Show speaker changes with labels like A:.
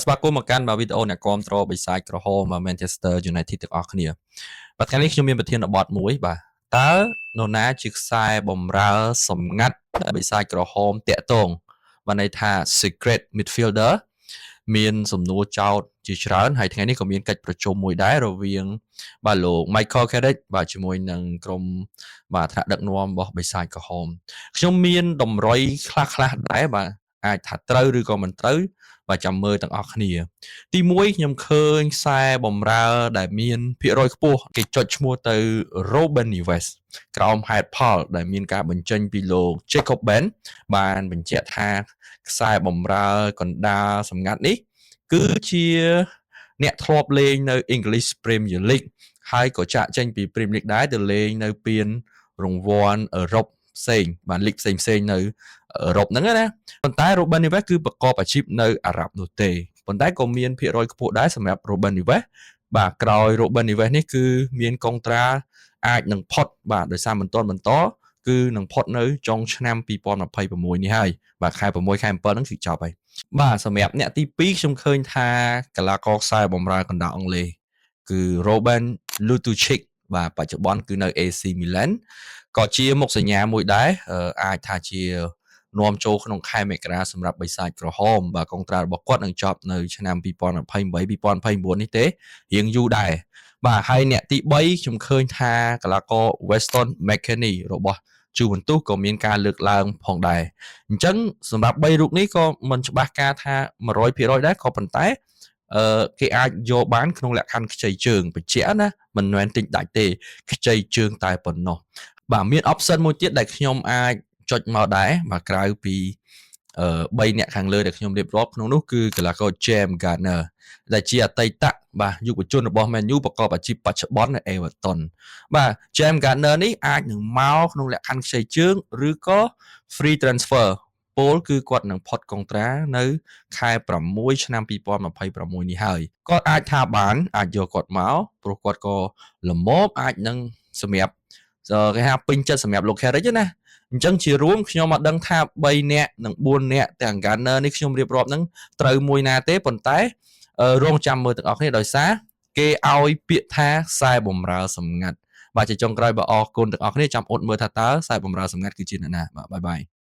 A: ស្វាគមន៍មកកាន់វីដេអូអ្នកគាំទ្របិសាចក្រហម Manchester United ទាំងអស់គ្នាបាទថ្ងៃនេះខ្ញុំមានប្រធានបទមួយបាទតើនរណាជាខ្សែបំរើសម្ងាត់បិសាចក្រហមតាក់ទងបានន័យថា Secret Midfielder មានសំណួរចោទជាច្រើនហើយថ្ងៃនេះក៏មានកិច្ចប្រជុំមួយដែររវាងបាទលោក Michael Carrick បាទជាមួយនឹងក្រុមបាទថ្នាក់ដឹកនាំរបស់បិសាចក្រហមខ្ញុំមានតម្រុយខ្លះៗដែរបាទអាចថាត្រូវឬក៏មិនត្រូវបាទចាំមើលទាំងអស់គ្នាទី1ខ្ញុំឃើញខ្សែបំរើដែលមានភាគរយខ្ពស់គេចុចឈ្មោះទៅ Ruben Neves ក្រោមហេតុផលដែលមានការបញ្ចេញពីលោក Jacob Ben បានបញ្ជាក់ថាខ្សែបំរើកណ្ដាលសម្ងាត់នេះគឺជាអ្នកធ្លាប់លេងនៅ English Premier League ហើយក៏ចាក់ចេញពី Premier League ដែរទៅលេងនៅពានរង្វាន់អឺរ៉ុបផ្សេងបានលីកផ្សេងៗនៅអឺរ៉ុបហ្នឹងណាប៉ុន្តែ Ruben Neves គឺប្រកបអាជីពនៅអារ៉ាប់នោះទេប៉ុន្តែក៏មានភាគរយខ្ពស់ដែរសម្រាប់ Ruben Neves បាទក្រោយ Ruben Neves នេះគឺមានកុងត្រាអាចនឹងផុតបាទដោយសារមិនទាន់បន្តគឺនឹងផុតនៅចុងឆ្នាំ2026នេះហើយបាទខែ6ខែ7ហ្នឹងគឺចប់ហើយបាទសម្រាប់អ្នកទី2ខ្ញុំឃើញថាកីឡាករខ្សែបម្រើកណ្ដាលអង់គ្លេសគឺ Robert Lewandowski បាទបច្ចុប្បន្នគឺនៅ AC Milan ក៏ជាមុខសញ្ញាមួយដែរអាចថាជានាំចូលក្នុងខែមករាសម្រាប់បិសាចក្រហមបាទកុងត្រារបស់គាត់នឹងចប់នៅឆ្នាំ2028 2029នេះទេរៀងយូរដែរបាទហើយអ្នកទី3ខ្ញុំឃើញថាកីឡាករ Weston McKennie របស់Juventus ក៏មានការលើកឡើងផងដែរអញ្ចឹងសម្រាប់3រូបនេះក៏មិនច្បាស់ការថា 100% ដែរក៏ប៉ុន្តែគេអាចយកបានក្នុងលក្ខខណ្ឌខ្ចីជើងបញ្ជាក់ណាមិនមែនទិញដាច់ទេខ្ចីជើងតែប៉ុណ្ណោះបាទមាន option មួយទៀតដែលខ្ញុំអាចចុចមកដែរបាទក្រៅពី3អ្នកខាងលើដែលខ្ញុំរៀបរាប់ក្នុងនោះគឺកីឡាករ James Garner ដែលជាអតីតបាទយុវជនរបស់ Man U ប្រកបអាជីពបច្ចុប្បន្ននៅ Everton បាទ James Garner នេះអាចនឹងមកក្នុងលក្ខខណ្ឌខ្ចីជើងឬក៏ free transfer ពលគឺគាត់នឹងផុតកុងត្រានៅខែ6ឆ្នាំ2026នេះហើយគាត់អាចថាបានអាចយកគាត់មកព្រោះគាត់ក៏ល្មមអាចនឹងសម្រាប់គេហៅពេញចិត្តសម្រាប់លោក Carrick ណាអញ្ចឹងជារួមខ្ញុំអត់ដឹងថា3នាក់និង4នាក់ទាំង Garner នេះខ្ញុំរៀបរាប់ហ្នឹងត្រូវមួយណាទេប៉ុន្តែរងចាំមើលទាំងអស់គ្នាដោយសារគេឲ្យពាក្យថាខ្សែបំរើសម្ងាត់បាទជាចុងក្រោយបើអរគុណទាំងអស់គ្នាចាំអ៊ុតមើលថាតើខ្សែបំរើសម្ងាត់គឺជាអ្នកណាបាទបាយបាយ